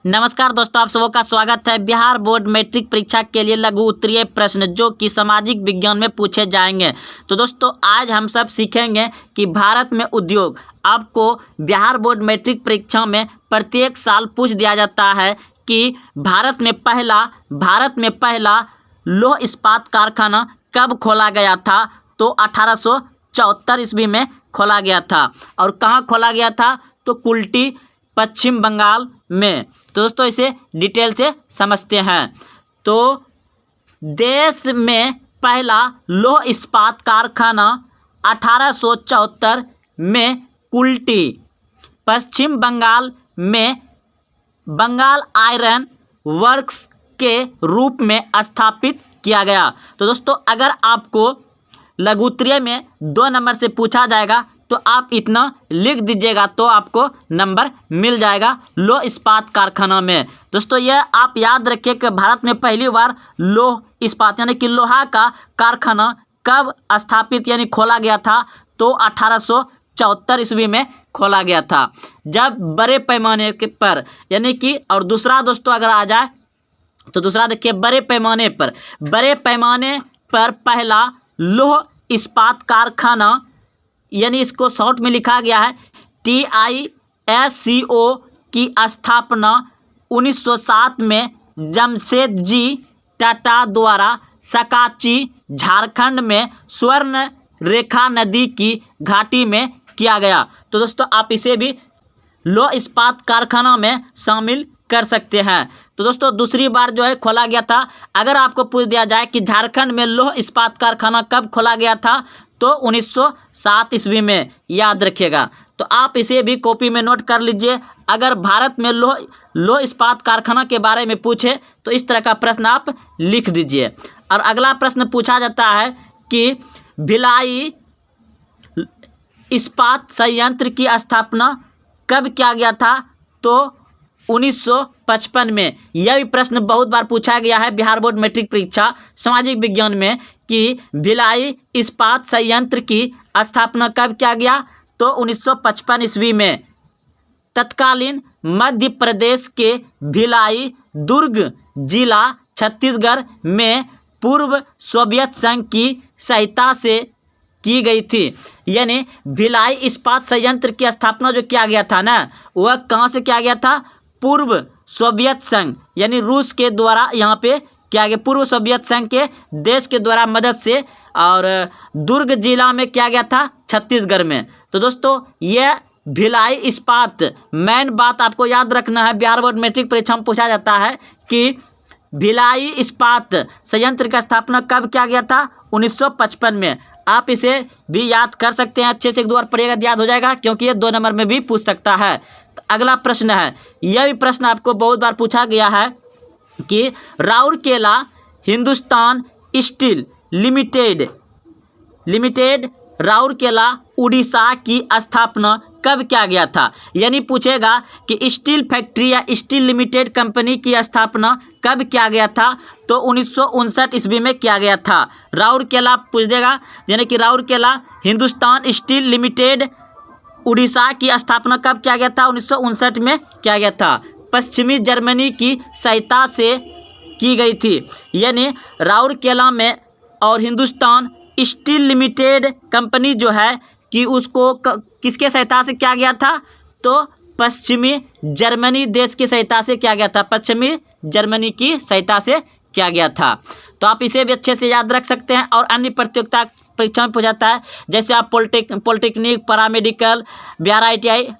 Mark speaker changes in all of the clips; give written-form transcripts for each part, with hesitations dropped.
Speaker 1: नमस्कार दोस्तों, आप सबों का स्वागत है। बिहार बोर्ड मैट्रिक परीक्षा के लिए लघु उत्तरीय प्रश्न जो कि सामाजिक विज्ञान में पूछे जाएंगे। तो दोस्तों आज हम सब सीखेंगे कि भारत में उद्योग आपको बिहार बोर्ड मैट्रिक परीक्षा में प्रत्येक साल पूछ दिया जाता है कि भारत में पहला लौह इस्पात कारखाना कब खोला गया था। तो 1874 ईस्वी में खोला गया था। और कहाँ खोला गया था? तो कुल्टी, पश्चिम बंगाल में। तो दोस्तों इसे डिटेल से समझते हैं। तो देश में पहला लौह इस्पात कारखाना 1874 में कुल्टी, पश्चिम बंगाल में बंगाल आयरन वर्क्स के रूप में स्थापित किया गया। तो दोस्तों अगर आपको लघु उत्तरीय में 2 नंबर से पूछा जाएगा तो आप इतना लिख दीजिएगा तो आपको नंबर मिल जाएगा लौह इस्पात कारखाना में। दोस्तों यह आप याद रखिए कि भारत में पहली बार लौह इस्पात यानी कि लोहा का कारखाना कब स्थापित यानी खोला गया था। तो 1874 ईस्वी में खोला गया था, जब बड़े पैमाने के पर यानी कि। और दूसरा दोस्तों अगर आ जाए तो दूसरा देखिए, बड़े पैमाने पर पहला लौह इस्पात कारखाना यानी इसको शॉर्ट में लिखा गया है TISCO की स्थापना 1907 में जमशेदजी टाटा द्वारा सकाची, झारखंड में स्वर्ण रेखा नदी की घाटी में किया गया। तो दोस्तों आप इसे भी लौह इस्पात कारखाना में शामिल कर सकते हैं। तो दोस्तों दूसरी बार जो है खोला गया था। अगर आपको पूछ दिया जाए कि झारखंड में लौह इस्पात कारखाना कब खोला गया था तो 1907 ईस्वी में, याद रखिएगा। तो आप इसे भी कॉपी में नोट कर लीजिए। अगर भारत में लौह इस्पात कारखाना के बारे में पूछे तो इस तरह का प्रश्न आप लिख दीजिए। और अगला प्रश्न पूछा जाता है कि भिलाई इस्पात संयंत्र की स्थापना कब किया गया था। तो 1955 में। यह भी प्रश्न बहुत बार पूछा गया है बिहार बोर्ड मैट्रिक परीक्षा सामाजिक विज्ञान में कि भिलाई इस्पात संयंत्र की स्थापना कब किया गया। तो 1955 ईस्वी में। तत्कालीन मध्य प्रदेश के भिलाई दुर्ग जिला छत्तीसगढ़ में पूर्व सोवियत संघ की सहायता से की गई थी। यानी भिलाई इस्पात संयंत्र की स्थापना जो किया गया था ना, वह कहाँ से किया गया था? पूर्व सोवियत संघ यानी रूस के द्वारा यहाँ पे किया गया, पूर्व सोवियत संघ के देश के द्वारा मदद से। और दुर्ग जिला में किया गया था, छत्तीसगढ़ में। तो दोस्तों यह भिलाई इस्पात, मेन बात आपको याद रखना है, बिहार बोर्ड मैट्रिक परीक्षा में पूछा जाता है कि भिलाई इस्पात संयंत्र का स्थापना कब किया गया था? 1955 में। आप इसे भी याद कर सकते हैं, अच्छे से 1-2 बार पढ़िएगा, याद हो जाएगा, क्योंकि ये 2 नंबर में भी पूछ सकता है। तो अगला प्रश्न है, यह भी प्रश्न आपको बहुत बार पूछा गया है कि राउरकेला हिंदुस्तान स्टील लिमिटेड राउरकेला उड़ीसा की स्थापना कब किया गया था। यानी पूछेगा कि स्टील फैक्ट्री या स्टील लिमिटेड कंपनी की स्थापना कब किया गया था। तो 1959 ईस्वी में किया गया था। राउरकेला पूछ देगा, यानी कि राउरकेला हिंदुस्तान स्टील लिमिटेड उड़ीसा की स्थापना कब किया गया था? 1959 में किया गया था। पश्चिमी जर्मनी की सहायता से की गई थी। यानी राउरकेला में और हिंदुस्तान स्टील लिमिटेड कंपनी जो है कि उसको किसके सहायता से किया गया था? तो पश्चिमी जर्मनी देश की सहायता से किया गया था, पश्चिमी जर्मनी की सहायता से किया गया था। तो आप इसे भी अच्छे से याद रख सकते हैं। और अन्य प्रतियोगिता परीक्षा में पूछा जाता है, जैसे आप पॉलिटेक्निक, पैरामेडिकल, बिहार ITI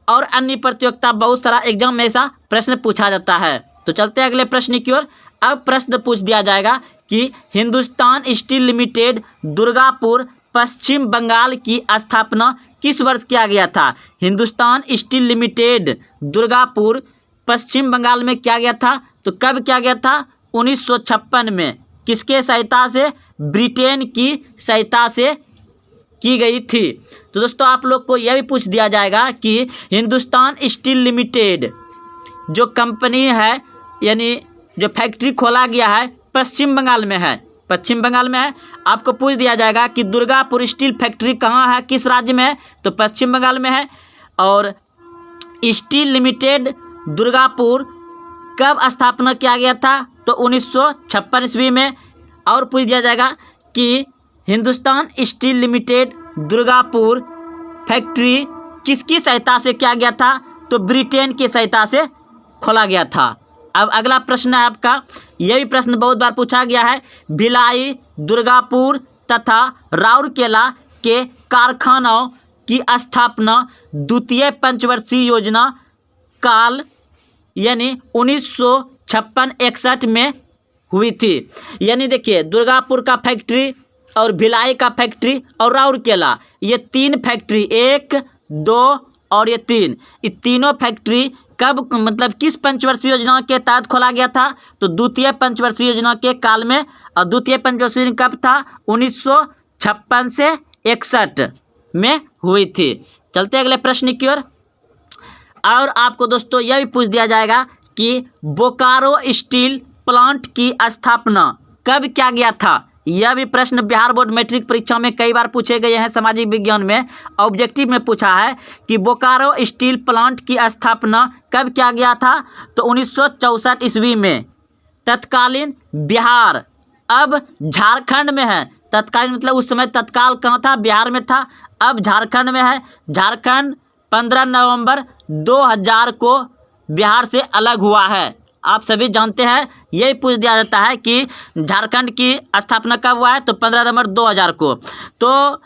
Speaker 1: और अन्य प्रतियोगिता, बहुत सारा एग्जाम में ऐसा प्रश्न पूछा जाता है। तो चलते हैं अगले प्रश्न की ओर। अब प्रश्न पूछ दिया जाएगा कि हिंदुस्तान स्टील लिमिटेड दुर्गापुर, पश्चिम बंगाल की स्थापना किस वर्ष किया गया था। हिंदुस्तान स्टील लिमिटेड दुर्गापुर, पश्चिम बंगाल में किया गया था। तो कब किया गया था? 1956 में। किसके सहायता से? ब्रिटेन की सहायता से की गई थी। तो दोस्तों आप लोग को यह भी पूछ दिया जाएगा कि हिंदुस्तान स्टील लिमिटेड जो कंपनी है यानी जो फैक्ट्री खोला गया है पश्चिम बंगाल में है, आपको पूछ दिया जाएगा कि दुर्गापुर स्टील फैक्ट्री कहाँ है, किस राज्य में है? तो पश्चिम बंगाल में है। और स्टील लिमिटेड दुर्गापुर कब स्थापना किया गया था? तो 1956 ईस्वी में। और पूछ दिया जाएगा कि Hindustan steel limited Durgapur factory किसकी सहायता से किया गया था? तो ब्रिटेन की सहायता से खोला गया था। अब अगला प्रश्न है आपका, यह भी प्रश्न बहुत बार पूछा गया है। भिलाई, दुर्गापुर तथा राउरकेला के कारखानों की स्थापना द्वितीय पंचवर्षीय योजना काल यानी 1956-61 में हुई थी। यानी देखिए, दुर्गापुर का फैक्ट्री और भिलाई का फैक्ट्री और राउरकेला, ये 3 फैक्ट्री, 1, 2 और ये 3, ये तीनों फैक्ट्री कब मतलब किस पंचवर्षीय योजना के तहत खोला गया था? तो द्वितीय पंचवर्षीय योजना के काल में। और द्वितीय पंचवर्षीय योजना कब था? 1956 से 61 में हुई थी। चलते अगले प्रश्न की ओर। और आपको दोस्तों यह भी पूछ दिया जाएगा कि बोकारो स्टील प्लांट की स्थापना कब किया गया था? यह भी प्रश्न बिहार बोर्ड मैट्रिक परीक्षा में कई बार पूछे गए हैं। सामाजिक विज्ञान में ऑब्जेक्टिव में पूछा है कि बोकारो स्टील प्लांट की स्थापना कब किया गया था? तो 1964 ईस्वी में। तत्कालीन बिहार अब झारखंड में है। तत्कालीन मतलब उस समय तत्काल कहाँ था? बिहार में था, अब झारखंड में है। झारखंड 15 नवंबर 2000 को बिहार से अलग हुआ है। आप सभी जानते हैं। यही पूछ दिया जाता है कि झारखंड की स्थापना कब हुआ है? तो 15 नवंबर 2000 को। तो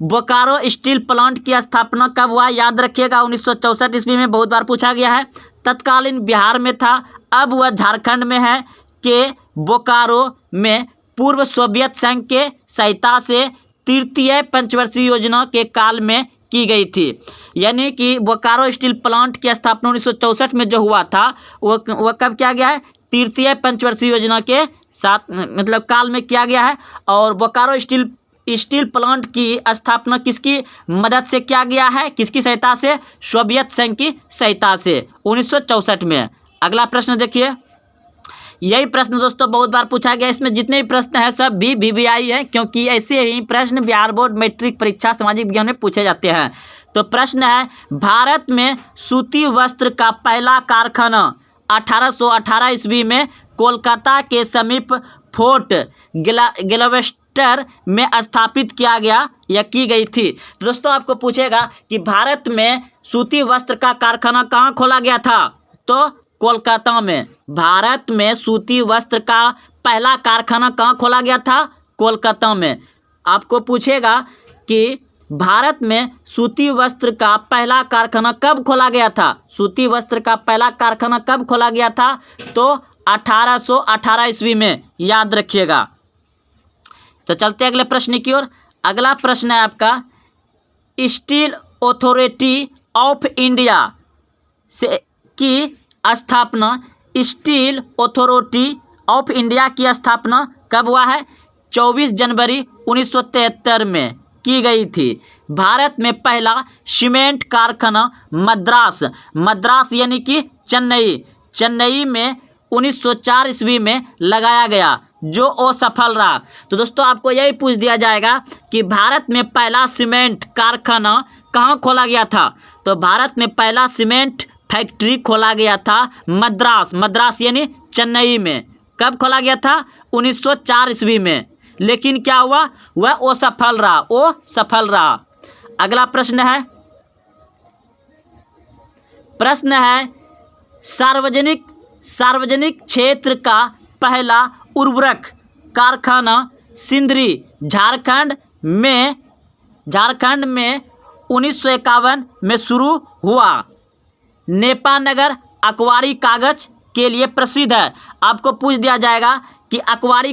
Speaker 1: बोकारो स्टील प्लांट की स्थापना कब हुआ? याद रखिएगा, 1964 ईस्वी में। बहुत बार पूछा गया है। तत्कालीन बिहार में था, अब वह झारखंड में है। कि बोकारो में पूर्व सोवियत संघ के सहायता से तृतीय पंचवर्षीय योजना के काल में की गई थी। यानी कि बोकारो स्टील प्लांट की स्थापना 1964 में जो हुआ था वो कब किया गया है? तृतीय पंचवर्षीय योजना के साथ मतलब काल में किया गया है। और बोकारो स्टील प्लांट की स्थापना किसकी मदद से किया गया है? किसकी सहायता से? सोवियत संघ की सहायता से 1964 में। अगला प्रश्न देखिए, यही प्रश्न दोस्तों बहुत बार पूछा गया। इसमें जितने भी प्रश्न हैं सब भी VVI है, क्योंकि ऐसे ही प्रश्न बिहार बोर्ड मैट्रिक परीक्षा सामाजिक विज्ञान में पूछे जाते हैं। तो प्रश्न है, भारत में सूती वस्त्र का पहला कारखाना 1818 ईस्वी में कोलकाता के समीप फोर्ट ग्लवेस्टर में स्थापित किया गया या की गई थी। तो दोस्तों आपको पूछेगा कि भारत में सूती वस्त्र का कारखाना कहाँ खोला गया था? तो कोलकाता में। भारत में सूती वस्त्र का पहला कारखाना कहाँ खोला गया था? कोलकाता में। आपको पूछेगा कि भारत में सूती वस्त्र का पहला कारखाना कब खोला गया था? सूती वस्त्र का पहला कारखाना कब खोला गया था? तो 1818 ईस्वी में। याद रखिएगा। तो चलते अगले प्रश्न की ओर। अगला प्रश्न है आपका, स्टील अथॉरिटी ऑफ इंडिया से की स्थापना, स्टील अथॉरिटी ऑफ इंडिया की स्थापना कब हुआ है? 24 जनवरी 1973 में की गई थी। भारत में पहला सीमेंट कारखाना मद्रास यानी कि चेन्नई में 1904 ईस्वी में लगाया गया, जो असफल रहा। तो दोस्तों आपको यही पूछ दिया जाएगा कि भारत में पहला सीमेंट कारखाना कहाँ खोला गया था? तो भारत में पहला सीमेंट फैक्ट्री खोला गया था मद्रास यानी चेन्नई में। कब खोला गया था? 1904 ईस्वी में। लेकिन क्या हुआ? वह असफल रहा। अगला प्रश्न है सार्वजनिक क्षेत्र का पहला उर्वरक कारखाना सिंदरी झारखंड में 1951 में शुरू हुआ। नेपानगर अकवारी कागज के लिए प्रसिद्ध है। आपको पूछ दिया जाएगा कि अकवारी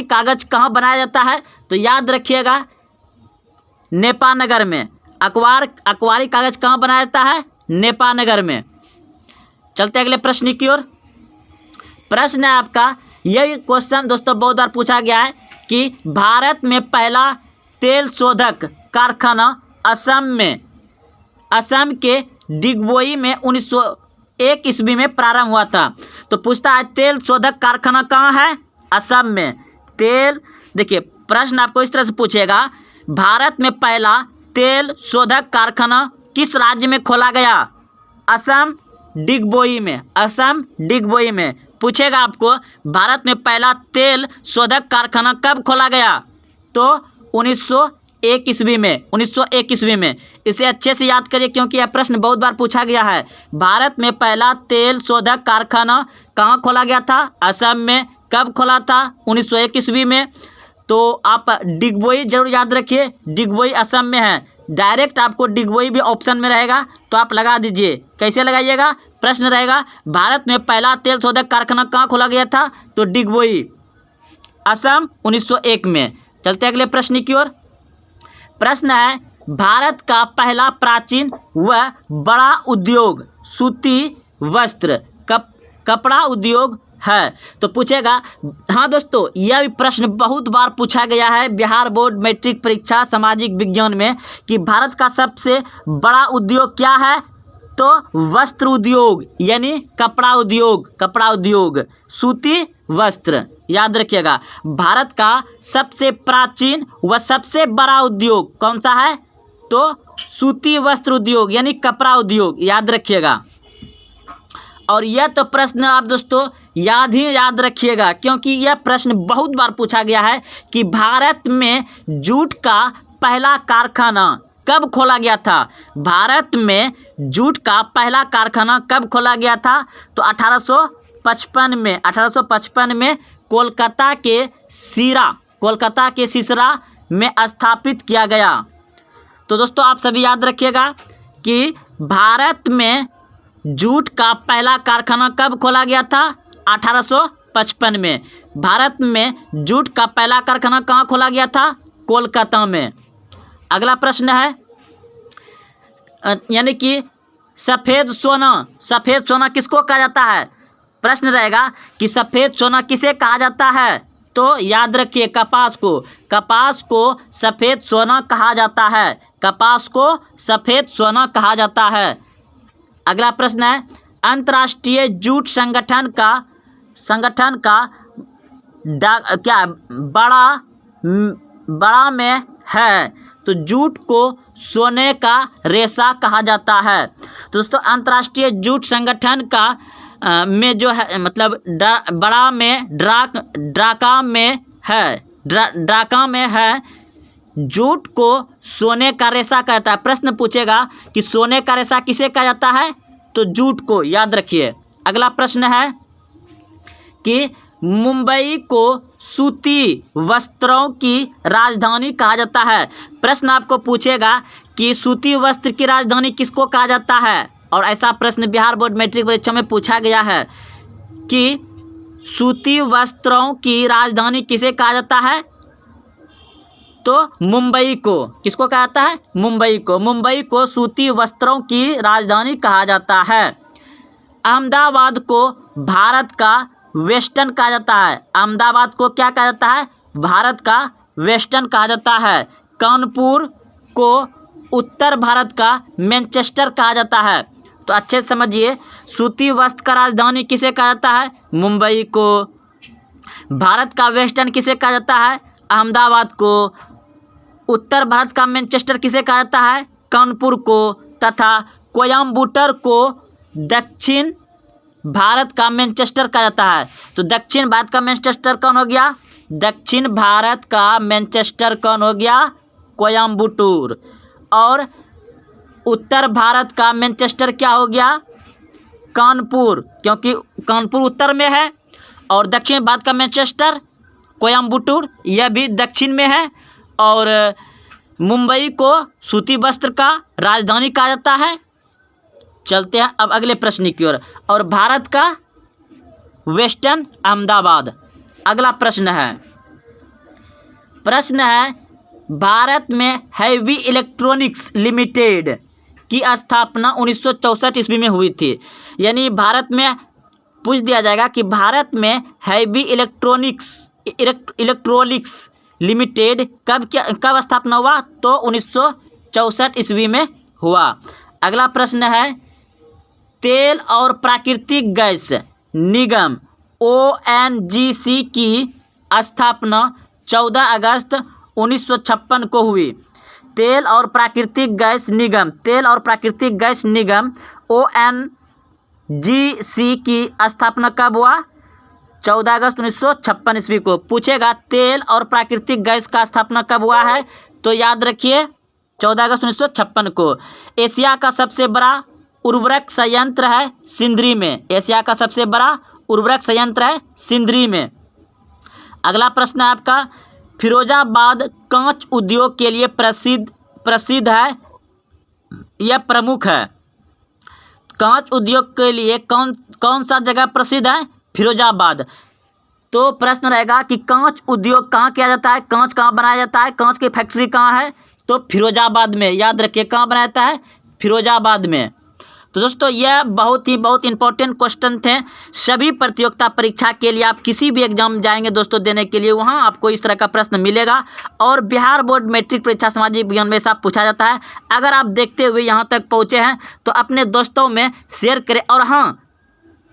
Speaker 1: कागज कहाँ बनाया जाता है? तो याद रखिएगा, नेपानगर में। अकवारी कागज कहाँ बनाया जाता है? नेपानगर में। चलते अगले प्रश्न की ओर। प्रश्न है आपका, यह क्वेश्चन दोस्तों बहुत बार पूछा गया है कि भारत में पहला तेल शोधक कारखाना असम के डिगबोई में 1901 ईस्वी में प्रारंभ हुआ था। तो पूछता है तेल शोधक कारखाना कहाँ है? असम में। देखिए प्रश्न आपको इस तरह से पूछेगा, भारत में पहला तेल शोधक कारखाना किस राज्य में खोला गया? असम, डिगबोई में, असम डिगबोई में। पूछेगा आपको भारत में पहला तेल शोधक कारखाना कब खोला गया, तो 1901 ईस्वी में, 1901 ईस्वी में। इसे अच्छे से याद करिए क्योंकि यह प्रश्न बहुत बार पूछा गया है। भारत में पहला तेल शोधक कारखाना कहाँ खोला गया था, असम में। कब खोला था, 1901 ईस्वी में। तो आप डिगबोई जरूर याद रखिए, डिगबोई असम में है। डायरेक्ट आपको डिगबोई भी ऑप्शन में रहेगा तो आप लगा दीजिए। कैसे लगाइएगा, प्रश्न रहेगा भारत में पहला तेल शोधक कारखाना कहाँ खोला गया था, तो डिगबोई, असम, 1901 में। चलते अगले प्रश्न की ओर। प्रश्न है भारत का पहला प्राचीन व बड़ा उद्योग सूती वस्त्र कपड़ा उद्योग है। तो पूछेगा, हाँ दोस्तों, यह भी प्रश्न बहुत बार पूछा गया है बिहार बोर्ड मैट्रिक परीक्षा सामाजिक विज्ञान में कि भारत का सबसे बड़ा उद्योग क्या है, तो वस्त्र उद्योग यानी कपड़ा उद्योग, कपड़ा उद्योग, सूती वस्त्र। याद रखिएगा भारत का सबसे प्राचीन व सबसे बड़ा उद्योग कौन सा है, तो सूती वस्त्र उद्योग यानी कपड़ा उद्योग। याद रखिएगा। और यह तो प्रश्न आप दोस्तों याद रखिएगा क्योंकि यह प्रश्न बहुत बार पूछा गया है कि भारत में जूट का पहला कारखाना कब खोला गया था। भारत में जूट का पहला कारखाना कब खोला गया था, तो 1855 में, 1855 में कोलकाता के सिसरा में स्थापित किया गया। तो दोस्तों आप सभी याद रखिएगा कि भारत में जूट का पहला कारखाना कब खोला गया था, 1855 में। भारत में जूट का पहला कारखाना कहाँ खोला गया था, कोलकाता में। अगला प्रश्न है यानी कि सफ़ेद सोना किसको कहा जाता है। प्रश्न रहेगा कि सफ़ेद सोना किसे कहा जाता है, तो याद रखिए कपास को सफ़ेद सोना कहा जाता है, कपास को सफ़ेद सोना कहा जाता है। अगला प्रश्न है अंतर्राष्ट्रीय जूट संगठन का क्या बड़ा में है, तो जूट को सोने का रेशा कहा जाता है। तो दोस्तों अंतर्राष्ट्रीय जूट संगठन का में जो है मतलब बड़ा में ढाका में है, जूट को सोने का रेशा कहता है। प्रश्न पूछेगा कि सोने का रेशा किसे कहा जाता है, तो जूट को। याद रखिए। अगला प्रश्न है कि मुंबई को सूती वस्त्रों की राजधानी कहा जाता है। प्रश्न आपको पूछेगा कि सूती वस्त्र की राजधानी किसको कहा जाता है, और ऐसा प्रश्न बिहार बोर्ड मैट्रिक परीक्षा में पूछा गया है कि सूती वस्त्रों की राजधानी किसे कहा जाता है, तो मुंबई को। किसको कहा जाता है, मुंबई को। मुंबई को सूती वस्त्रों की राजधानी कहा जाता है। अहमदाबाद को भारत का वेस्टर्न कहा जाता है। अहमदाबाद को क्या कहा जाता है, भारत का वेस्टर्न कहा जाता है। कानपुर को उत्तर भारत का मैनचेस्टर कहा जाता है। तो अच्छे से समझिए, सूती वस्त्र का राजधानी किसे कहा जाता है, मुंबई को। भारत का वेस्टर्न किसे कहा जाता है, अहमदाबाद को। उत्तर भारत का मैनचेस्टर किसे कहा जाता है, कानपुर को। तथा कोयम्बटूर को दक्षिण भारत का मैनचेस्टर कहा जाता है। तो दक्षिण भारत का मैनचेस्टर कौन हो गया, दक्षिण भारत का मैनचेस्टर कौन हो गया, कोयम्बटूर। और उत्तर भारत का मैनचेस्टर क्या हो गया, कानपुर, क्योंकि कानपुर उत्तर में है। और दक्षिण भारत का मैनचेस्टर कोयम्बटूर, यह भी दक्षिण में है। और मुंबई को सूती वस्त्र का राजधानी कहा जाता है। चलते हैं अब अगले प्रश्न की ओर। और भारत का वेस्टर्न अहमदाबाद। अगला प्रश्न है भारत में हैवी इलेक्ट्रॉनिक्स लिमिटेड की स्थापना 1964 ईस्वी में हुई थी। यानी भारत में पूछ दिया जाएगा कि भारत में हैवी इलेक्ट्रॉनिक्स लिमिटेड कब स्थापना हुआ, तो 1964 ईस्वी में हुआ। अगला प्रश्न है तेल और प्राकृतिक गैस निगम ONGC की स्थापना 14 अगस्त 1956 को हुई। तेल और प्राकृतिक गैस निगम ONGC GC की स्थापना कब हुआ? 14 अगस्त 1956 ईस्वी को। पूछेगा तेल और प्राकृतिक गैस का स्थापना कब हुआ है? तो याद रखिए 14 अगस्त 1956 को। एशिया का सबसे बड़ा उर्वरक संयंत्र है सिंदरी में। एशिया का सबसे बड़ा उर्वरक संयंत्र है सिंदरी में। अगला प्रश्न है आपका, फिरोजाबाद कांच उद्योग के लिए प्रसिद्ध है यह प्रमुख है। कांच उद्योग के लिए कौन सा जगह प्रसिद्ध है? फिरोजाबाद। तो प्रश्न रहेगा कि कांच उद्योग कहाँ किया जाता है, कांच कहाँ बनाया जाता है, कांच की फैक्ट्री कहाँ है? तो फिरोजाबाद में। याद रखिए कहाँ बनाया जाता है? फिरोजाबाद में। तो दोस्तों यह बहुत इंपॉर्टेंट क्वेश्चन थे। सभी प्रतियोगिता परीक्षा के लिए आप किसी भी एग्जाम जाएंगे दोस्तों देने के लिए, वहां आपको इस तरह का प्रश्न मिलेगा। और बिहार बोर्ड मैट्रिक परीक्षा सामाजिक विज्ञान में सब पूछा जाता है। अगर आप देखते हुए यहां तक पहुंचे हैं तो अपने दोस्तों में शेयर करें और हाँ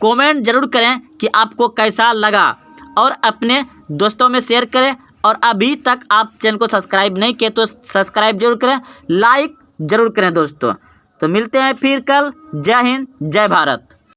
Speaker 1: कमेंट जरूर करें कि आपको कैसा लगा, और अपने दोस्तों में शेयर करें। और अभी तक आप चैनल को सब्सक्राइब नहीं किए तो सब्सक्राइब जरूर करें, लाइक जरूर करें दोस्तों। तो मिलते हैं फिर कल। जय हिंद, जय भारत।